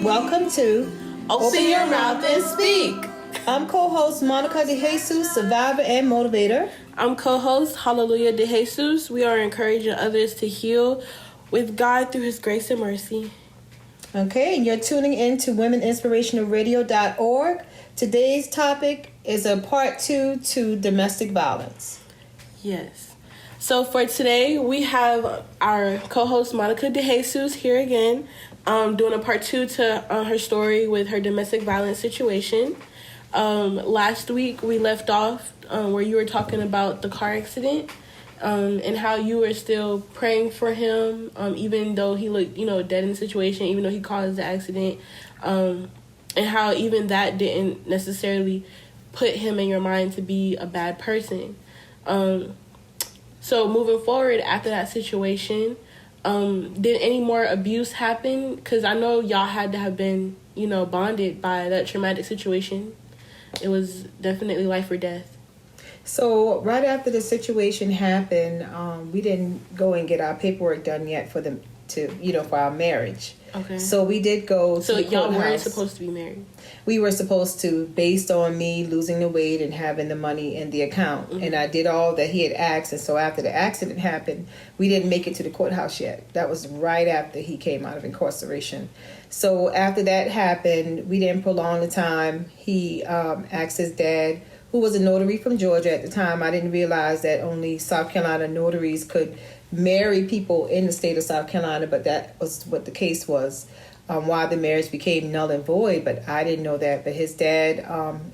Welcome to Open Your Mouth and Speak. I'm co-host Monica De Jesus, survivor and motivator. I'm co-host Hallelujah De Jesus. We are encouraging others to heal with God through His grace and mercy. Okay, and you're tuning in to womeninspirationalradio.org. Today's topic is a part 2 to domestic violence. Yes. So for today, we have our co-host Monica De Jesus here again, doing a part 2 to her story with her domestic violence situation. Last week, we left off where you were talking about the car accident and how you were still praying for him, even though he looked, dead in the situation, even though he caused the accident, and how even that didn't necessarily put him in your mind to be a bad person. So moving forward after that situation, did any more abuse happen? Because I know y'all had to have been, bonded by that traumatic situation. It was definitely life or death. So right after the situation happened, we didn't go and get our paperwork done yet for our marriage. Okay. So we did go to the courthouse. So y'all weren't supposed to be married? We were supposed to, based on me losing the weight and having the money in the account. Mm-hmm. And I did all that he had asked. And so after the accident happened, we didn't make it to the courthouse yet. That was right after he came out of incarceration. So after that happened, we didn't prolong the time. He asked his dad, who was a notary from Georgia at the time. I didn't realize that only South Carolina notaries could marry people in the state of South Carolina, but that was what the case was, why the marriage became null and void. But I didn't know that. But his stepdad,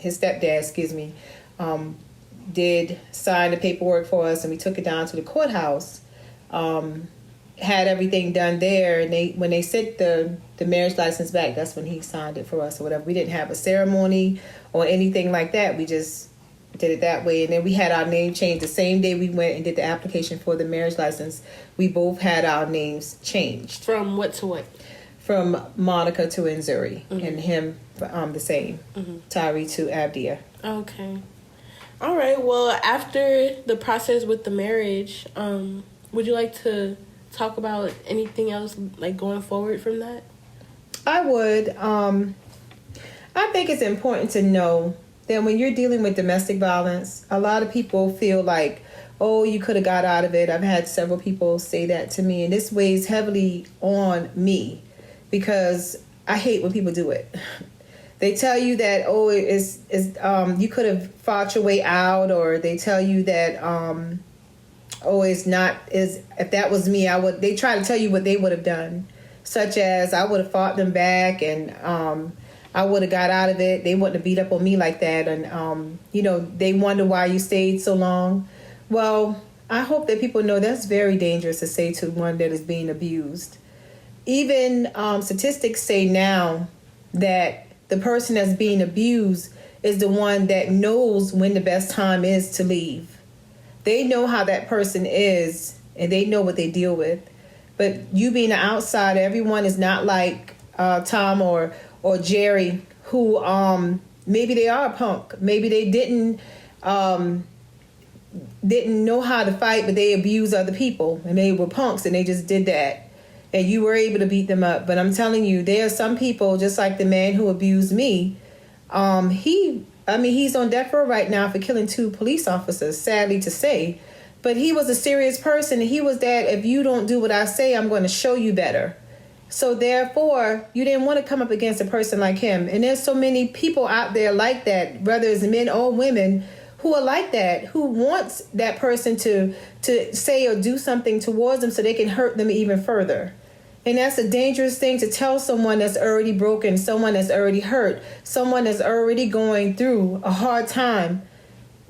did sign the paperwork for us, and we took it down to the courthouse, had everything done there, and when they sent the marriage license back, that's when he signed it for us or whatever. We didn't have a ceremony or anything like that. We just did it that way. And then we had our name changed the same day we went and did the application for the marriage license. We both had our names changed. From what to what? From Monica to Nzuri, mm-hmm. and him the same. Mm-hmm. Tyree to Abdia. Okay. All right. Well, after the process with the marriage, would you like to talk about anything else, like going forward from that? I would. I think it's important to know that when you're dealing with domestic violence, a lot of people feel like, oh, you could have got out of it. I've had several people say that to me, and this weighs heavily on me because I hate when people do it. They tell you that, oh, you could have fought your way out, or they tell you that, if that was me, they try to tell you what they would have done, such as I would have fought them back and I would have got out of it. They wouldn't have beat up on me like that. And, they wonder why you stayed so long. Well, I hope that people know that's very dangerous to say to one that is being abused. Even statistics say now that the person that's being abused is the one that knows when the best time is to leave. They know how that person is, and they know what they deal with. But you being an outsider, everyone is not like Tom or Jerry, who maybe they are a punk. Maybe they didn't know how to fight, but they abused other people, and they were punks, and they just did that. And you were able to beat them up. But I'm telling you, there are some people, just like the man who abused me. He's on death row right now for killing 2 police officers, sadly to say. But he was a serious person. And he was that, if you don't do what I say, I'm going to show you better. So therefore, you didn't want to come up against a person like him. And there's so many people out there like that, whether it's men or women, who are like that, who wants that person to say or do something towards them so they can hurt them even further. And that's a dangerous thing to tell someone that's already broken, someone that's already hurt, someone that's already going through a hard time,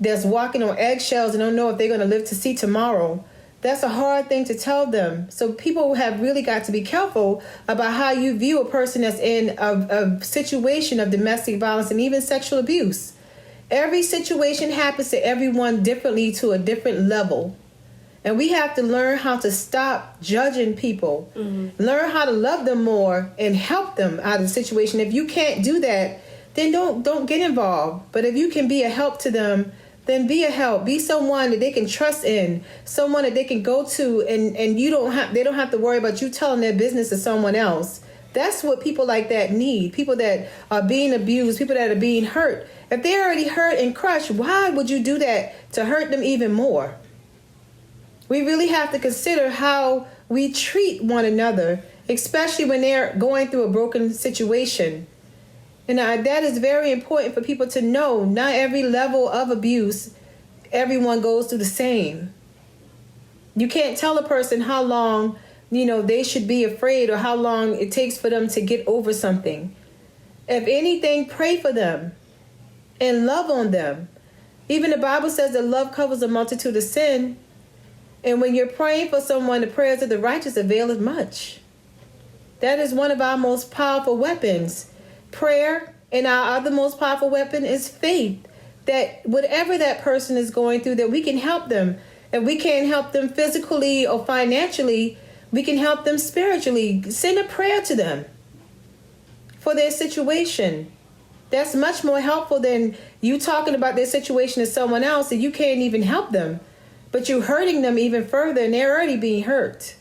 that's walking on eggshells and don't know if they're going to live to see tomorrow. That's a hard thing to tell them. So people have really got to be careful about how you view a person that's in a situation of domestic violence and even sexual abuse. Every situation happens to everyone differently to a different level. And we have to learn how to stop judging people, mm-hmm. learn how to love them more and help them out of the situation. If you can't do that, then don't get involved. But if you can be a help to them, then be a help. Be someone that they can trust in, someone that they can go to, and they don't have to worry about you telling their business to someone else. That's what people like that need. People that are being abused, people that are being hurt. If they're already hurt and crushed, why would you do that to hurt them even more? We really have to consider how we treat one another, especially when they're going through a broken situation. And that is very important for people to know. Not every level of abuse, everyone goes through the same. You can't tell a person how long, they should be afraid or how long it takes for them to get over something. If anything, pray for them and love on them. Even the Bible says that love covers a multitude of sin. And when you're praying for someone, the prayers of the righteous availeth much. That is one of our most powerful weapons. Prayer, and our other most powerful weapon is faith. That whatever that person is going through, that we can help them. If we can't help them physically or financially, we can help them spiritually. Send a prayer to them for their situation. That's much more helpful than you talking about their situation to someone else and you can't even help them. But you're hurting them even further and they're already being hurt.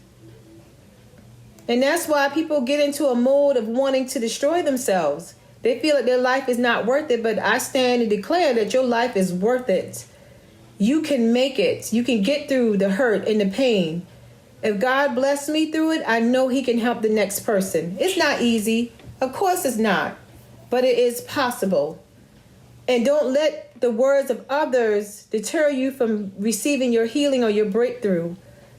And that's why people get into a mode of wanting to destroy themselves. They feel like their life is not worth it, but I stand and declare that your life is worth it. You can make it. You can get through the hurt and the pain. If God blessed me through it, I know he can help the next person. It's not easy. Of course it's not. But it is possible. And don't let the words of others deter you from receiving your healing or your breakthrough.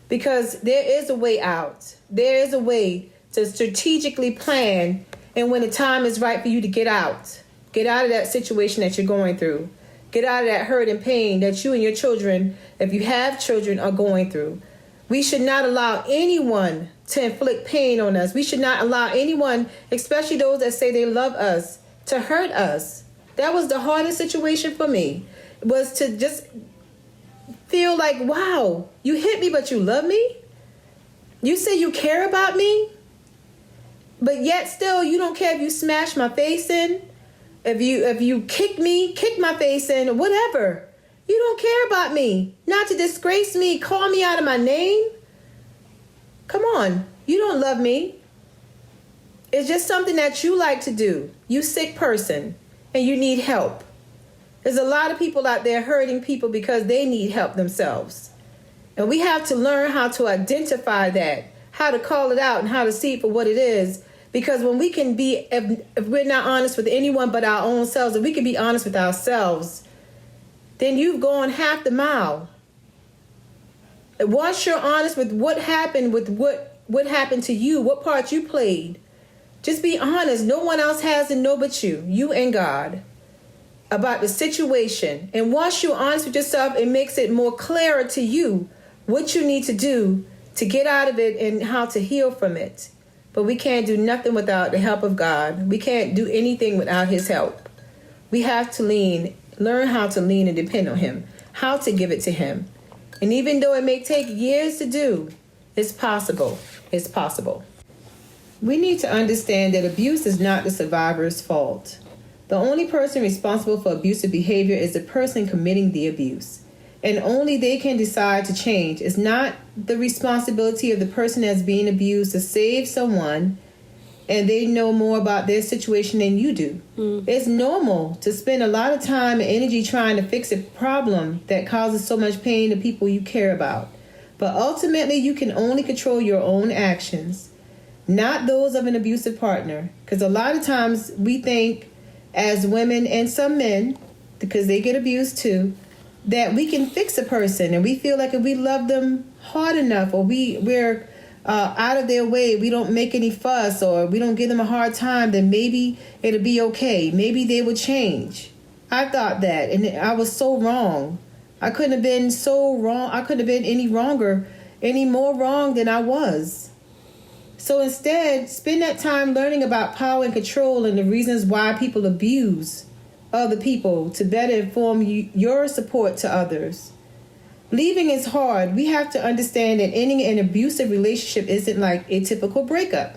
Because there is a way out. There is a way to strategically plan. And when the time is right for you to get out of that situation that you're going through. Get out of that hurt and pain that you and your children, if you have children, are going through. We should not allow anyone to inflict pain on us. We should not allow anyone, especially those that say they love us, to hurt us. That was the hardest situation for me, was to just feel like, wow, you hit me, but you love me? You say you care about me? But yet still, you don't care if you smash my face in, if you kick my face in, whatever. You don't care about me. Not to disgrace me, call me out of my name. Come on, you don't love me. It's just something that you like to do. You sick person, and you need help. There's a lot of people out there hurting people because they need help themselves. And we have to learn how to identify that, how to call it out, and how to see it for what it is. Because when we can be, if we're not honest with anyone but our own selves, if we can be honest with ourselves, then you've gone half the mile. Once you're honest with what happened, with what happened to you, what part you played, just be honest. No one else has to know but you and God, about the situation. And once you're honest with yourself, it makes it more clearer to you what you need to do to get out of it and how to heal from it. But we can't do nothing without the help of God. We can't do anything without his help. We have to learn how to lean and depend on him, how to give it to him. And even though it may take years to do, it's possible. It's possible. We need to understand that abuse is not the survivor's fault. The only person responsible for abusive behavior is the person committing the abuse. And only they can decide to change. It's not the responsibility of the person that's being abused to save someone and they know more about their situation than you do. It's normal to spend a lot of time and energy trying to fix a problem that causes so much pain to people you care about. But ultimately, you can only control your own actions, not those of an abusive partner. Because a lot of times we think, as women and some men, because they get abused too, that we can fix a person, and we feel like if we love them hard enough, or we're out of their way, we don't make any fuss, or we don't give them a hard time, then maybe it'll be okay. Maybe they will change. I thought that, and I was so wrong. I couldn't have been so wrong. I couldn't have been any more wrong than I was. So instead, spend that time learning about power and control and the reasons why people abuse other people to better inform your support to others. Leaving is hard. We have to understand that ending an abusive relationship isn't like a typical breakup.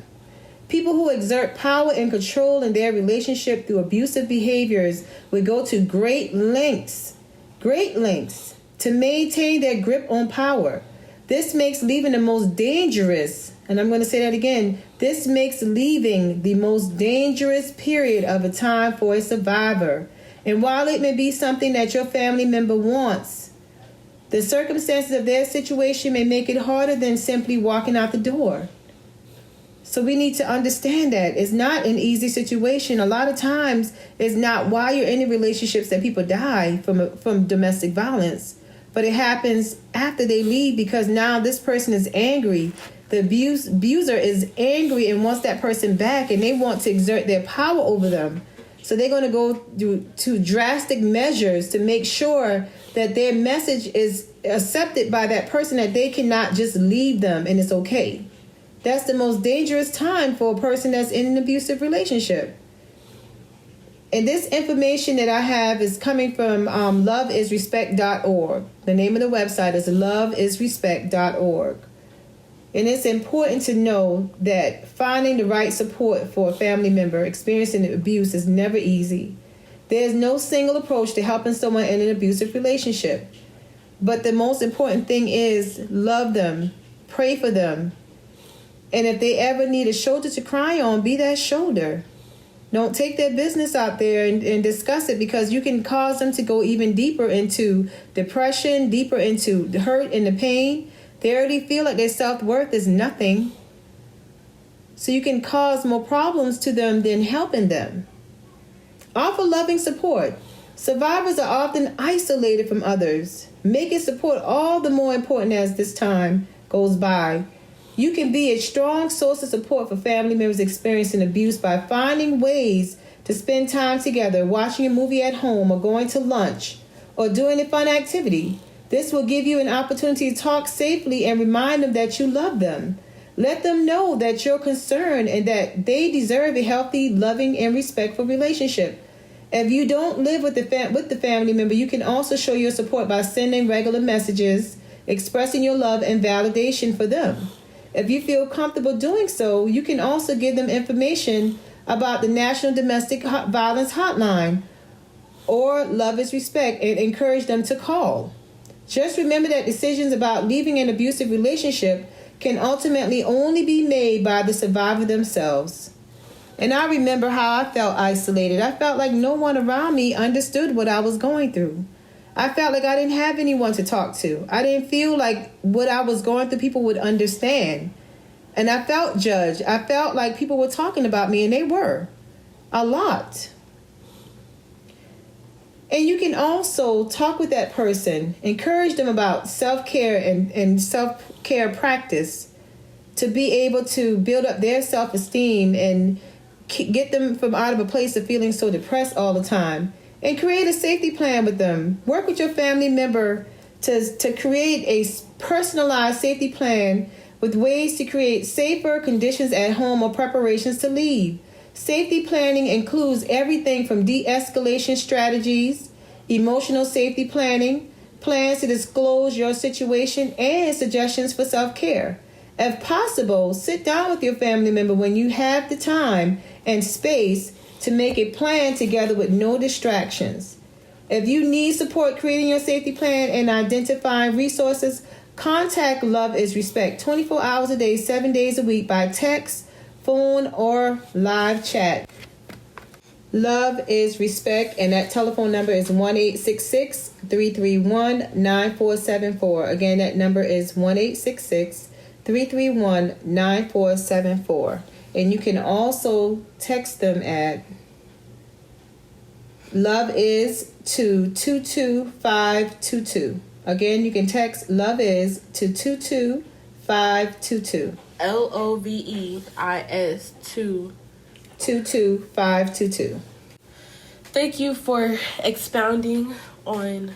People who exert power and control in their relationship through abusive behaviors will go to great lengths to maintain their grip on power. This makes leaving the most dangerous And I'm going to say that again. This makes leaving the most dangerous period of a time for a survivor. And while it may be something that your family member wants, the circumstances of their situation may make it harder than simply walking out the door. So we need to understand that it's not an easy situation. A lot of times it's not why you're in the relationships that people die from domestic violence, but it happens after they leave because now this person is angry. The abuser is angry and wants that person back, and they want to exert their power over them. So they're going to go to drastic measures to make sure that their message is accepted by that person, that they cannot just leave them and it's okay. That's the most dangerous time for a person that's in an abusive relationship. And this information that I have is coming from loveisrespect.org. The name of the website is loveisrespect.org. And it's important to know that finding the right support for a family member experiencing abuse is never easy. There's no single approach to helping someone in an abusive relationship. But the most important thing is love them, pray for them. And if they ever need a shoulder to cry on, be that shoulder. Don't take their business out there and discuss it, because you can cause them to go even deeper into depression, deeper into the hurt and the pain. They already feel like their self-worth is nothing. So you can cause more problems to them than helping them. Offer loving support. Survivors are often isolated from others, making support all the more important as this time goes by. You can be a strong source of support for family members experiencing abuse by finding ways to spend time together, watching a movie at home, or going to lunch, or doing a fun activity. This will give you an opportunity to talk safely and remind them that you love them. Let them know that you're concerned and that they deserve a healthy, loving, and respectful relationship. If you don't live with the family member, you can also show your support by sending regular messages, expressing your love and validation for them. If you feel comfortable doing so, you can also give them information about the National Domestic Violence Hotline or Love is Respect and encourage them to call. Just remember that decisions about leaving an abusive relationship can ultimately only be made by the survivor themselves. And I remember how I felt isolated. I felt like no one around me understood what I was going through. I felt like I didn't have anyone to talk to. I didn't feel like what I was going through people would understand. And I felt judged. I felt like people were talking about me, and they were. A lot. And you can also talk with that person, encourage them about self-care and self-care practice to be able to build up their self-esteem and get them from out of a place of feeling so depressed all the time. And create a safety plan with them. Work with your family member to create a personalized safety plan with ways to create safer conditions at home or preparations to leave. Safety planning includes everything from de-escalation strategies, emotional safety planning, plans to disclose your situation, and suggestions for self-care. If possible, sit down with your family member when you have the time and space to make a plan together with no distractions. If you need support creating your safety plan and identifying resources, contact Love is Respect 24 hours a day, 7 days a week by text, phone, or live chat. Love is Respect, and that telephone number is 1-866-331-9474. Again, that number is 1-866-331-9474. And you can also text them at Love is to 22522. Again, you can text Love is to 22522. LOVEIS to 22522. Thank you for expounding on,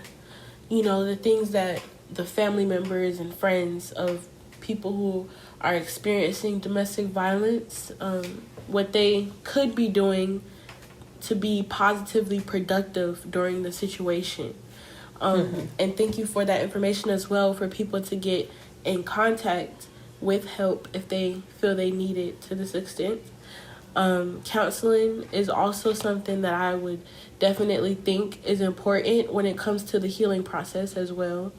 the things that the family members and friends of people who are experiencing domestic violence, what they could be doing to be positively productive during the situation. And thank you for that information as well, for people to get in contact with help if they feel they need it to this extent. Counseling is also something that I would definitely think is important when it comes to the healing process as well.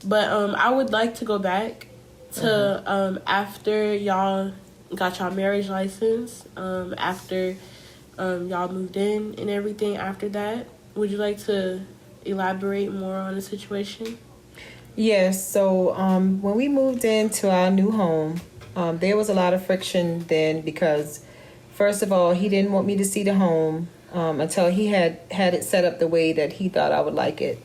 But I would like to go back to after y'all got y'all marriage license, after y'all moved in and everything after that. Would you like to elaborate more on the situation? Yes. So when we moved into our new home, there was a lot of friction then because, first of all, he didn't want me to see the home until he had it set up the way that he thought I would like it.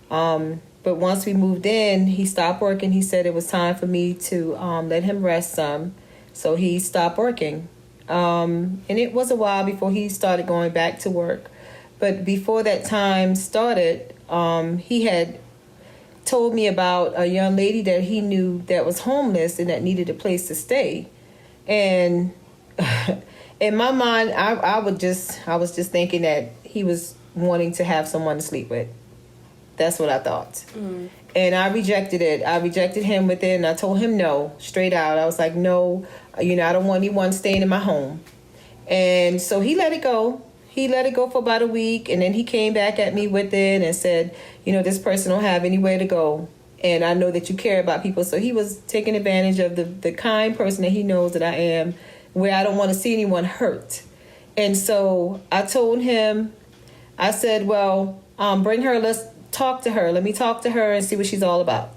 But once we moved in, he stopped working. He said it was time for me to let him rest some. So he stopped working. And it was a while before he started going back to work. But before that time started, he had told me about a young lady that he knew that was homeless and that needed a place to stay. And in my mind, I was just thinking that he was wanting to have someone to sleep with. That's what I thought. And I rejected it. I rejected him with it, and I told him no, straight out. I was like, no, I don't want anyone staying in my home. And so he let it go. He let it go for about a week, and then he came back at me with it and said, this person don't have anywhere to go. And I know that you care about people. So he was taking advantage of the kind person that he knows that I am, where I don't want to see anyone hurt. And so I told him, I said, well, bring her, let's talk to her. Let me talk to her and see what she's all about.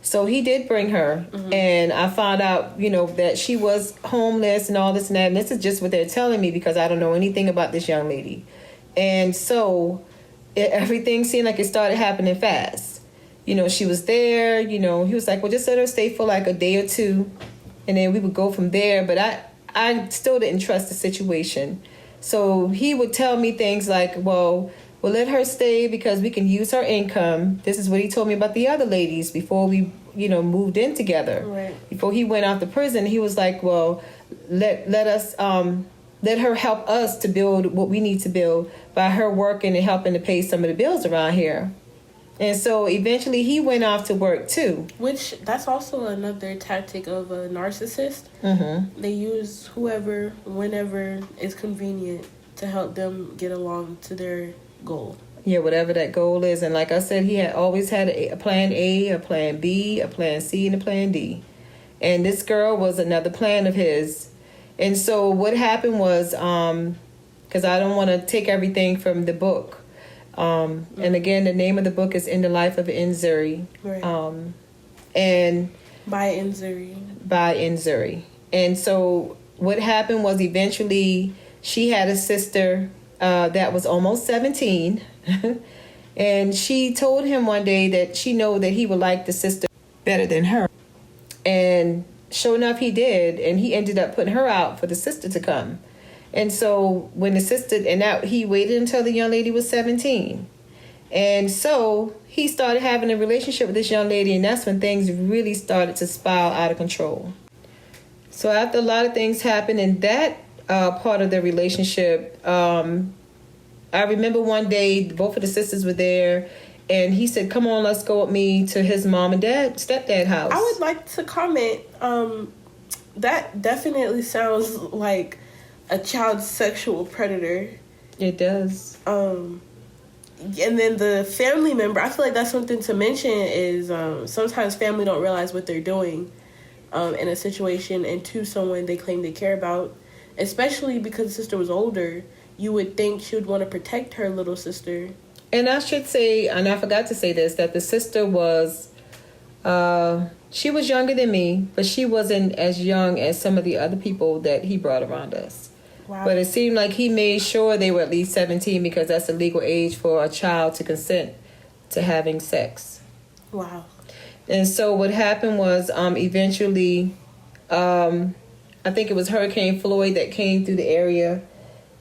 So he did bring her, and I found out, that she was homeless and all this and that. And this is just what they're telling me because I don't know anything about this young lady. And so everything seemed like it started happening fast. She was there, he was like, well, just let her stay for like a day or two, and then we would go from there. But I still didn't trust the situation. So he would tell me things like, well, we'll let her stay because we can use her income. This is what he told me about the other ladies before we, moved in together. Right. Before he went off to prison, he was like, well, let her help us to build what we need to build by her working and helping to pay some of the bills around here. And so eventually he went off to work too. Which, that's also another tactic of a narcissist. They use whoever, whenever is convenient to help them get along to their goal. Yeah, whatever that goal is. And like I said, he had always had a plan A, a plan B, a plan C, and a plan D. And this girl was another plan of his. And so what happened was, because I don't want to take everything from the book. And again, the name of the book is In the Life of Nzuri. Right. And By Nzuri. By Nzuri. And so what happened was eventually she had a sister that was almost 17. And she told him one day that she knew that he would like the sister better than her. And sure enough, he did. And he ended up putting her out for the sister to come. And so when the sister, he waited until the young lady was 17. And so he started having a relationship with this young lady, and that's when things really started to spiral out of control. So after a lot of things happened in that part of the relationship, I remember one day both of the sisters were there, and he said, come on, let's go with me to his mom and stepdad house. I would like to comment, that definitely sounds like a child sexual predator. It does. And then the family member, I feel like that's something to mention is sometimes family don't realize what they're doing in a situation, and to someone they claim they care about, especially because the sister was older. You would think she would want to protect her little sister. And I should say, and I forgot to say this, that the sister was, she was younger than me, but she wasn't as young as some of the other people that he brought around us. Wow. But it seemed like he made sure they were at least 17 because that's the legal age for a child to consent to having sex. Wow. And so what happened was eventually, I think it was Hurricane Floyd that came through the area.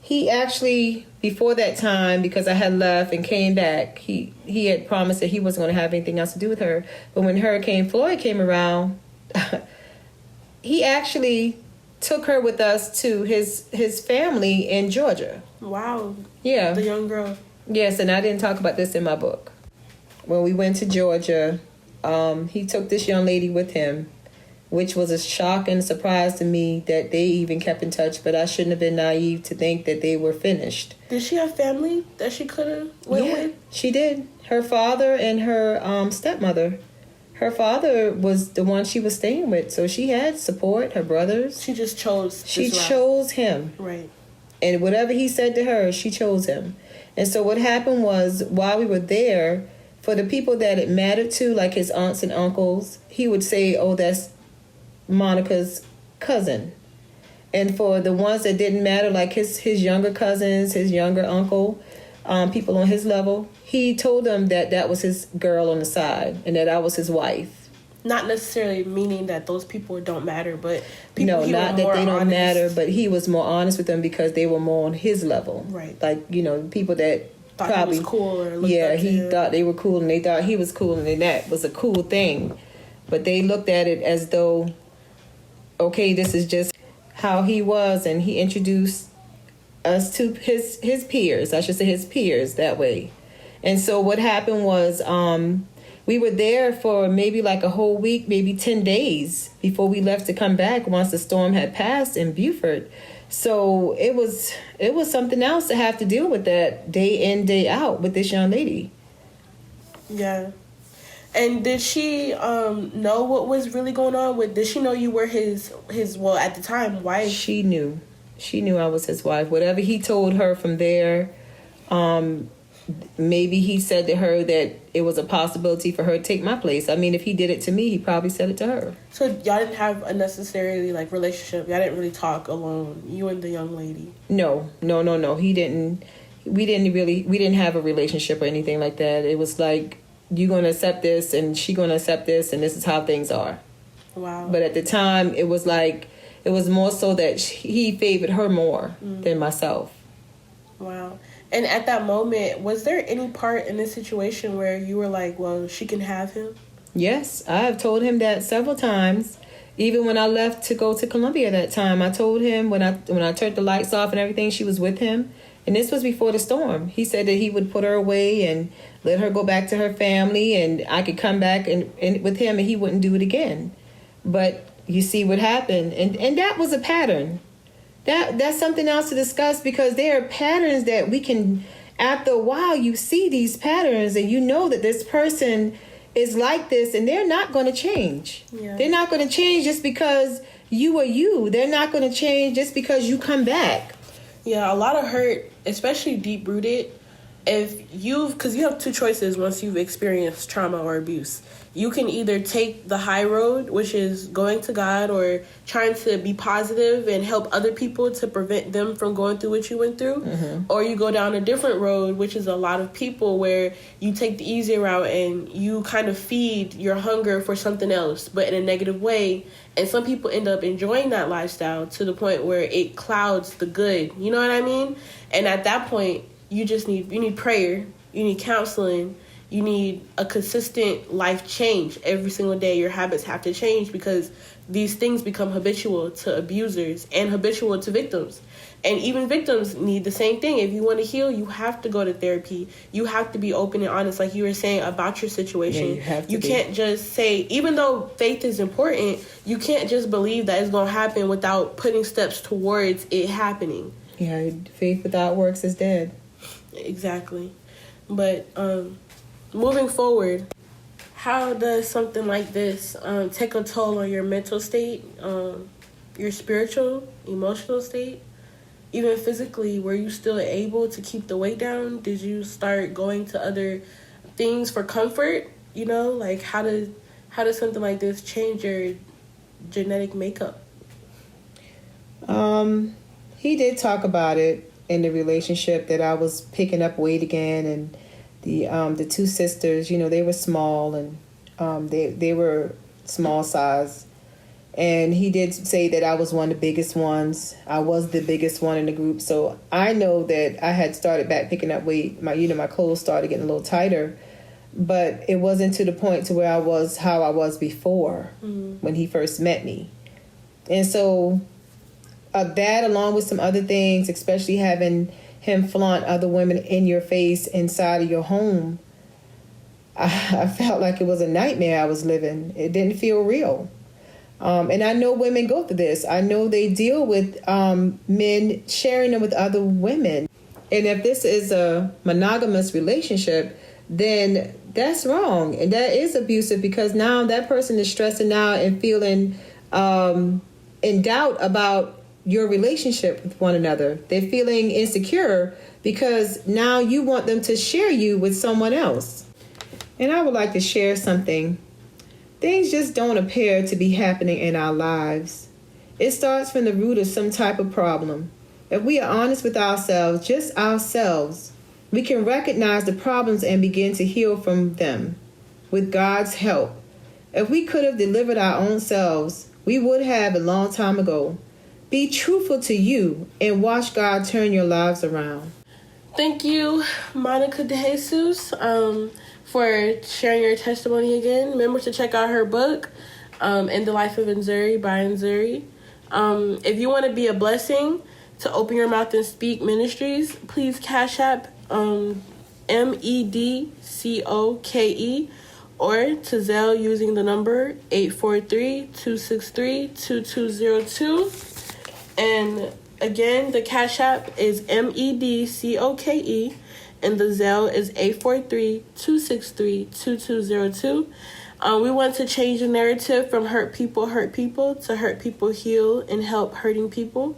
He actually, before that time, because I had left and came back, he had promised that he wasn't going to have anything else to do with her. But when Hurricane Floyd came around, he actually took her with us to his family in Georgia. Wow. Yeah. The young girl. Yes, and I didn't talk about this in my book. When we went to Georgia, he took this young lady with him, which was a shock and surprise to me that they even kept in touch, but I shouldn't have been naive to think that they were finished. Did she have family that she could have went with? She did. Her father and her stepmother her father was the one she was staying with, so she had support. Her brothers. She just chose. She chose him. Right. And whatever he said to her, she chose him. And so what happened was, while we were there, for the people that it mattered to, like his aunts and uncles, he would say, "Oh, that's Monica's cousin." And for the ones that didn't matter, like his younger cousins, his younger uncle, people on his level, he told them that that was his girl on the side and that I was his wife. Not necessarily meaning that those people don't matter, but people, no, not that they don't matter, but he was more honest with them because they were more on his level. Right. Like, you know, people that thought probably he was cool or looked yeah, up to he him. thought they were cool and they thought he was cool and then that was a cool thing. But they looked at it as though, okay, this is just how he was, and he introduced us to his peers. I should say his peers that way. And so what happened was we were there for maybe like a whole week, maybe 10 days before we left to come back once the storm had passed in Beaufort. So it was something else to have to deal with that day in, day out with this young lady. Yeah. And did she know what was really going on with? Did she know you were his well, at the time, wife? She knew. She knew I was his wife. Whatever he told her from there, maybe he said to her that it was a possibility for her to take my place. I mean, if he did it to me, he probably said it to her. So y'all didn't have a necessarily like relationship. Y'all didn't really talk alone. You and the young lady. No. He didn't. We didn't have a relationship or anything like that. It was like, you're going to accept this and she going to accept this and this is how things are. Wow. But at the time, it was like, it was more so that he favored her more than myself. Wow. And at that moment, was there any part in this situation where you were like, well, she can have him? Yes, I have told him that several times. Even when I left to go to Columbia that time, I told him when I turned the lights off and everything, she was with him. And this was before the storm. He said that he would put her away and let her go back to her family, and I could come back and with him, and he wouldn't do it again. But you see what happened, and that was a pattern. That's something else to discuss, because there are patterns that we can, after a while, you see these patterns, and you know that this person is like this, and they're not going to change. Yeah. They're not going to change just because you are you. They're not going to change just because you come back. Yeah, a lot of hurt, especially deep-rooted, because you have two choices once you've experienced trauma or abuse. You can either take the high road, which is going to God or trying to be positive and help other people to prevent them from going through what you went through. Mm-hmm. Or you go down a different road, which is a lot of people, where you take the easy route and you kind of feed your hunger for something else, but in a negative way. And some people end up enjoying that lifestyle to the point where it clouds the good. You know what I mean? And at that point, you need prayer, you need counseling, you need a consistent life change. Every single day your habits have to change, because these things become habitual to abusers and habitual to victims. And even victims need the same thing. If you want to heal, you have to go to therapy. You have to be open and honest, like you were saying, about your situation. Yeah, you can't just say, even though faith is important, you can't just believe that it's going to happen without putting steps towards it happening. Yeah, faith without works is dead. Exactly. But moving forward, how does something like this take a toll on your mental state, your spiritual, emotional state, even physically? Were you still able to keep the weight down? Did you start going to other things for comfort? You know, like how does something like this change your genetic makeup? He did talk about it in the relationship, that I was picking up weight again, and the two sisters, you know, they were small, and they were small size, and he did say that I was one of the biggest ones. I was the biggest one in the group, so I know that I had started back picking up weight. My clothes started getting a little tighter, but it wasn't to the point to where I was how I was before when he first met me. And so that, along with some other things, especially having him flaunt other women in your face inside of your home, I felt like it was a nightmare I was living. It didn't feel real. And I know women go through this. I know they deal with men sharing them with other women. And if this is a monogamous relationship, then that's wrong. And that is abusive, because now that person is stressing out and feeling in doubt about your relationship with one another. They're feeling insecure because now you want them to share you with someone else. And I would like to share something. Things just don't appear to be happening in our lives. It starts from the root of some type of problem. If we are honest with ourselves, just ourselves, we can recognize the problems and begin to heal from them with God's help. If we could have delivered our own selves, we would have a long time ago. Be truthful to you and watch God turn your lives around. Thank you, Monica DeJesus, for sharing your testimony again. Remember to check out her book, In the Life of Nzuri by Nzuri. If you want to be a blessing to Open Your Mouth and Speak Ministries, please Cash App MEDCOKE or to Zelle using the number 843-263-2202. And again, the Cash App is MEDCOKE and the Zelle is 843-263-2202. We want to change the narrative from hurt people to hurt people heal and help hurting people.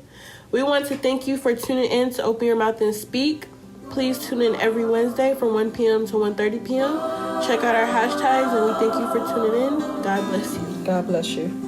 We want to thank you for tuning in to Open Your Mouth and Speak. Please tune in every Wednesday from 1 p.m. to 1:30 p.m. Check out our hashtags, and we thank you for tuning in. God bless you. God bless you.